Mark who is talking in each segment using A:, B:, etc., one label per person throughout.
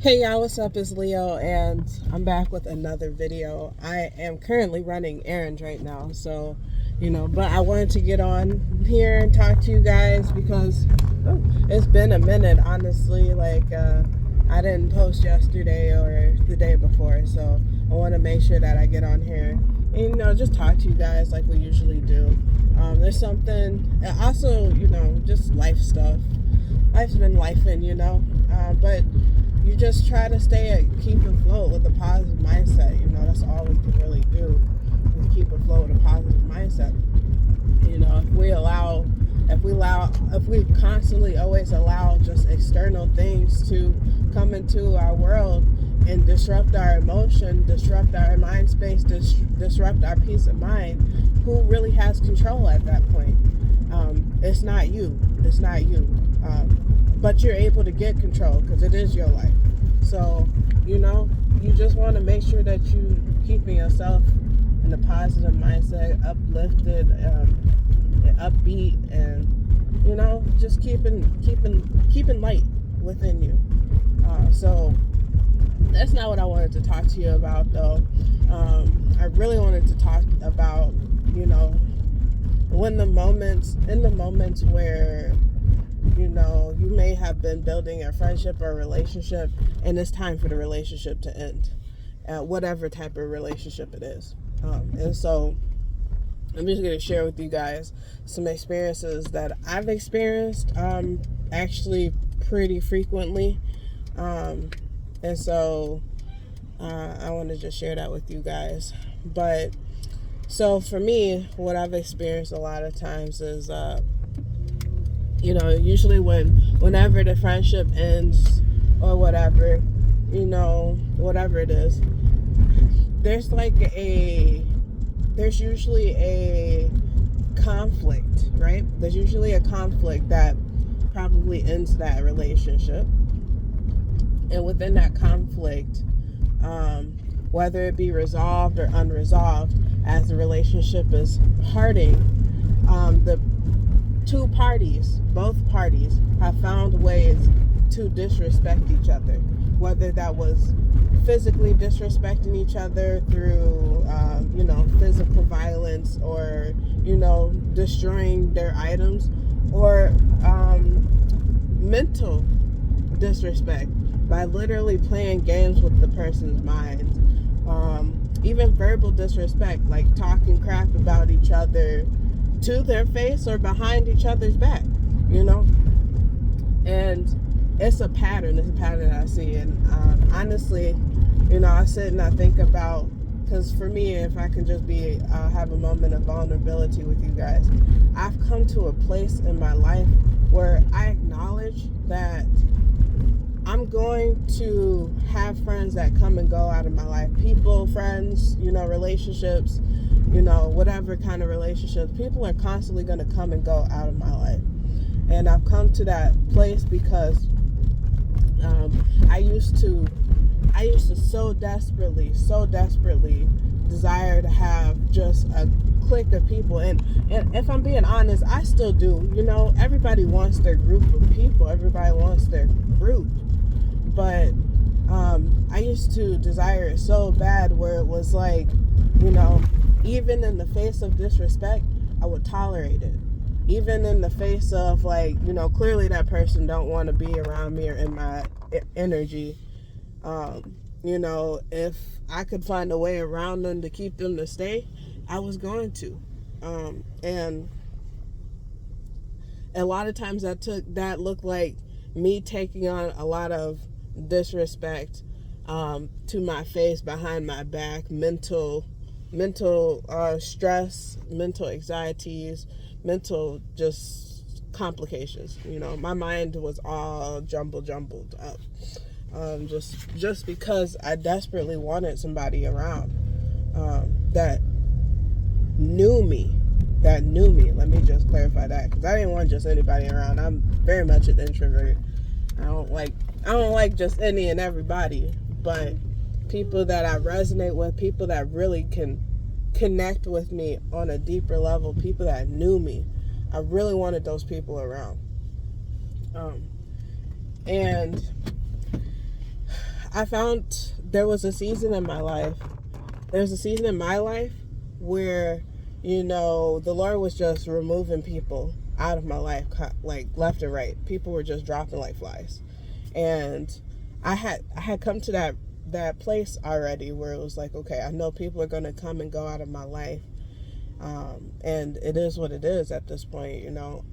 A: Hey y'all, what's up? It's Leo and I'm back with another video. I am currently running errands right now, so but I wanted to get on here and talk to you guys because it's been a minute, honestly. I didn't post yesterday or the day before, so I want to make sure that I get on here and just talk to you guys like we usually do. There's something also, just life stuff. Life's been lifing, but you just try to keep afloat with a positive mindset. That's all we can really do is keep afloat with a positive mindset. If we constantly always allow just external things to come into our world and disrupt our emotion, disrupt our mind space, disrupt our peace of mind, who really has control at that point? It's not you. It's not you. But you're able to get control because it is your life. So, you just want to make sure that you keeping yourself in a positive mindset, uplifted, upbeat, and just keeping light within you. So that's not what I wanted to talk to you about, though. I really wanted to talk about in the moments where you may have been building a friendship or a relationship and it's time for the relationship to end, whatever type of relationship it is. And so I'm just going to share with you guys some experiences that I've experienced actually pretty frequently. And so I want to just share that with you guys. But so for me, what I've experienced a lot of times is usually whenever the friendship ends or whatever, whatever it is, there's usually a conflict, right? There's usually a conflict that probably ends that relationship. And within that conflict, whether it be resolved or unresolved, as the relationship is parting, the both parties have found ways to disrespect each other, whether that was physically disrespecting each other through physical violence, or destroying their items, or mental disrespect by literally playing games with the person's mind. Even verbal disrespect, like talking crap about each other to their face or behind each other's back, and it's a pattern that I see. And honestly, I sit and I think about, because for me, if I can just have a moment of vulnerability with you guys, I've come to a place in my life where I acknowledge that I'm going to have friends that come and go out of my life. People, friends, relationships, whatever kind of relationships. People are constantly going to come and go out of my life. And I've come to that place because I used to so desperately desire to have just a clique of people. And if I'm being honest, I still do. Everybody wants their group of people. Everybody wants their group. But I used to desire it so bad where it was like, even in the face of disrespect, I would tolerate it. Even in the face of clearly that person don't want to be around me or in my energy. If I could find a way around them to keep them to stay, I was going to. And a lot of times that looked like me taking on a lot of disrespect to my face, behind my back, mental stress, mental anxieties, mental just complications. My mind was all jumbled up, just because I desperately wanted somebody around that knew me. Let me just clarify that, because I didn't want just anybody around. I'm very much an introvert. I don't like just any and everybody, but people that I resonate with, people that really can connect with me on a deeper level, people that knew me. I really wanted those people around. And I found there was a season in my life. There's a season in my life where, the Lord was just removing people out of my life, like left and right. People were just dropping like flies. And I had come to that place already where it was like, okay, I know people are going to come and go out of my life. And it is what it is at this point.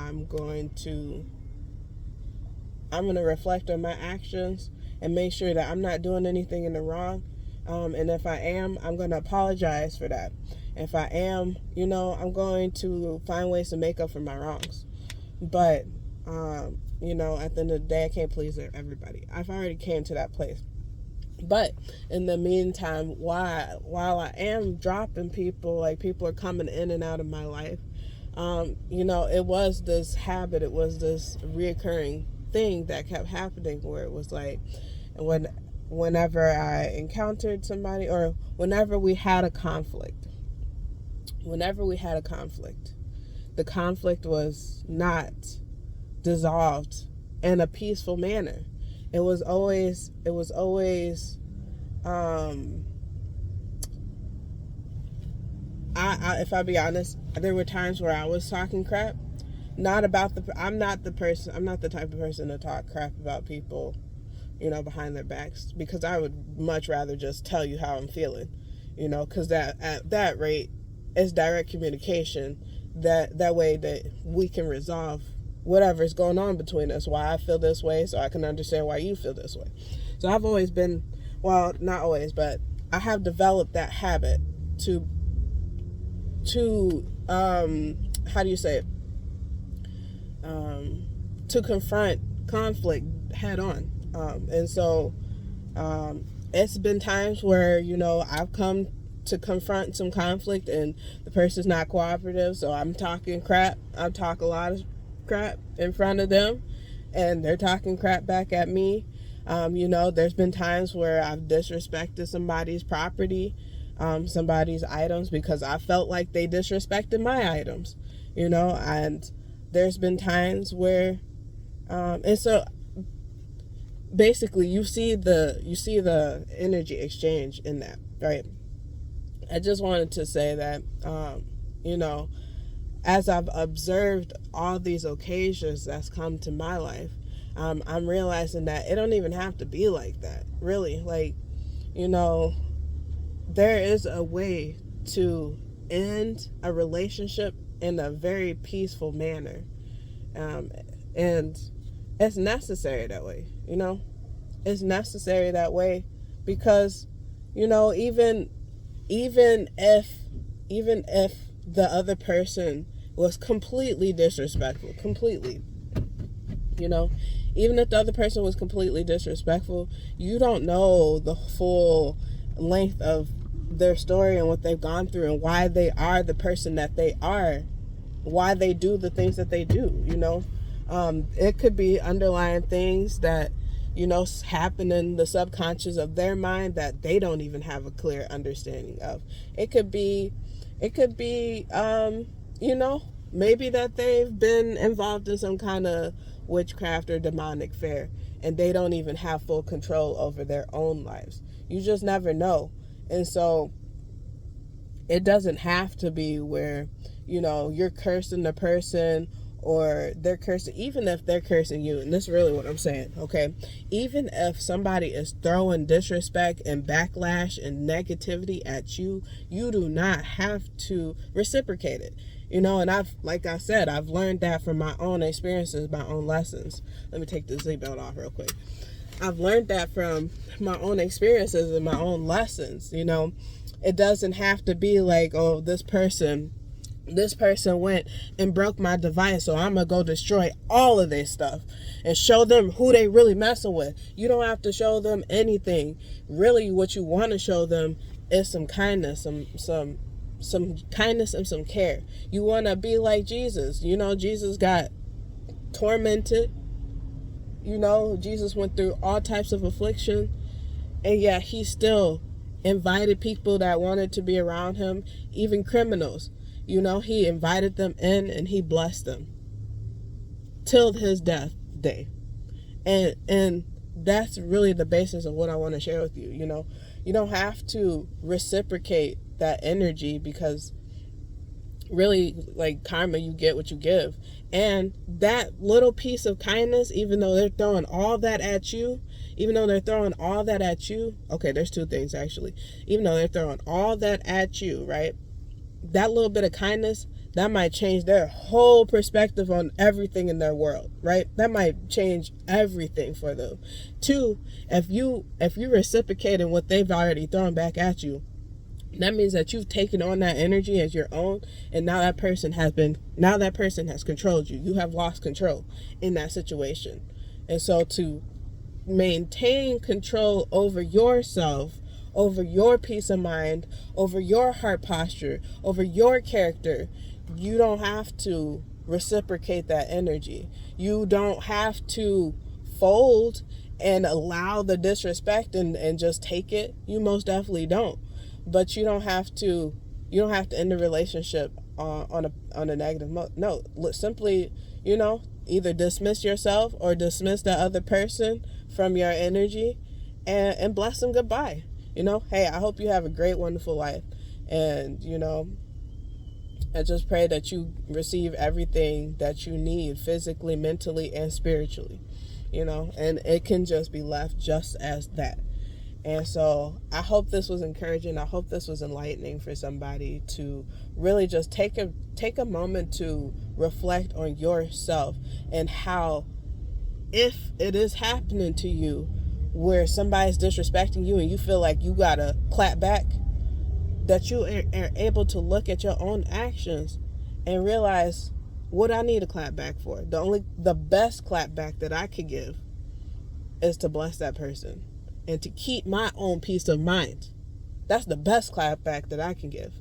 A: I'm going to reflect on my actions and make sure that I'm not doing anything in the wrong. And if I am, I'm going to apologize for that. If I am, I'm going to find ways to make up for my wrongs. But, at the end of the day, I can't please everybody. I've already came to that place. But in the meantime, while I am dropping people, like people are coming in and out of my life, it was this habit, it was this reoccurring thing that kept happening where it was like, whenever I encountered somebody or whenever we had a conflict, the conflict was not dissolved in a peaceful manner. It was always if I be honest, there were times where I was talking crap. I'm not the type of person to talk crap about people, behind their backs, because I would much rather just tell you how I'm feeling, because at that rate, it's direct communication. That way that we can resolve whatever's going on between us, why I feel this way, so I can understand why you feel this way. So I've always been, well, not always, but I have developed that habit to how do you say it? To confront conflict head on. And so it's been times where, I've come to confront some conflict and the person's not cooperative, so I'm talking crap. I talk a lot of crap in front of them and they're talking crap back at me. There's been times where I've disrespected somebody's property, somebody's items, because I felt like they disrespected my items, and there's been times where and so basically you see the energy exchange in that, right? I just wanted to say that as I've observed all these occasions that's come to my life, I'm realizing that it don't even have to be like that, really. Like, there is a way to end a relationship in a very peaceful manner. And it's necessary that way, It's necessary that way because, even if the other person was completely disrespectful, even if the other person was completely disrespectful, you don't know the full length of their story and what they've gone through and why they are the person that they are, why they do the things that they do, It could be underlying things that, happen in the subconscious of their mind that they don't even have a clear understanding of. It could be, maybe that they've been involved in some kind of witchcraft or demonic affair and they don't even have full control over their own lives. You just never know. And so it doesn't have to be where, you're cursing the person or they're cursing, even if they're cursing you. And that's really what I'm saying, okay? Even if somebody is throwing disrespect and backlash and negativity at you, you do not have to reciprocate it. And like I said, I've learned that from my own experiences, my own lessons. Let me take the seatbelt off real quick. I've learned that from my own experiences and my own lessons. It doesn't have to be like, oh, this person went and broke my device, so I'm gonna go destroy all of their stuff and show them who they really messing with. You don't have to show them anything. Really, what you want to show them is some kindness, some kindness and some care. You want to be like Jesus. Jesus got tormented. Jesus went through all types of affliction, and yet he still invited people that wanted to be around him, even criminals. He invited them in and he blessed them till his death day. And that's really the basis of what I want to share with you. You know, you don't have to reciprocate that energy, because really, like karma, you get what you give. And that little piece of kindness, even though they're throwing all that at you, okay, there's two things actually. Even though they're throwing all that at you, right? That little bit of kindness, that might change their whole perspective on everything in their world, right? That might change everything for them. Two, if you reciprocate what they've already thrown back at you, that means that you've taken on that energy as your own, and now that person has controlled you. You have lost control in that situation. And so to maintain control over yourself, over your peace of mind, over your heart posture, over your character, you don't have to reciprocate that energy. You don't have to fold and allow the disrespect and just take it. You most definitely don't. But you don't have to end the relationship on a negative note. Simply, either dismiss yourself or dismiss the other person from your energy, and bless them goodbye. Hey, I hope you have a great, wonderful life. And, I just pray that you receive everything that you need physically, mentally, and spiritually, and it can just be left just as that. And so I hope this was encouraging. I hope this was enlightening for somebody to really just take a moment to reflect on yourself, and how, if it is happening to you where somebody's disrespecting you and you feel like you gotta clap back, that you are able to look at your own actions and realize, what I need to clap back for. The best clap back that I could give is to bless that person and to keep my own peace of mind. That's the best clap back that I can give.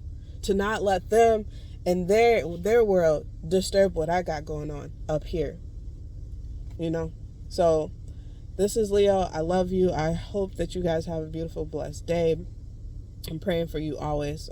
A: To not let them and their world disturb what I got going on up here. So this is Leo. I love you. I hope that you guys have a beautiful, blessed day. I'm praying for you always.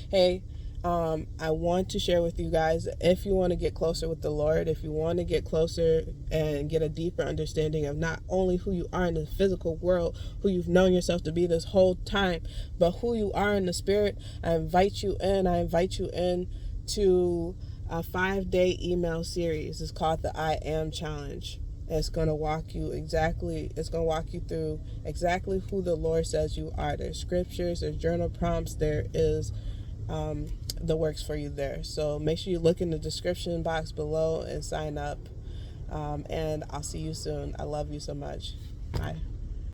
A: Hey, I want to share with you guys, if you want to get closer with the Lord, if you want to get closer and get a deeper understanding of not only who you are in the physical world, who you've known yourself to be this whole time, but who you are in the spirit, I invite you in to a 5-day email series. It's called the I Am Challenge. It's going to walk you through exactly who the Lord says you are. There's scriptures, there's journal prompts, there is the works for you there. So make sure you look in the description box below and sign up. And I'll see you soon. I love you so much. Bye.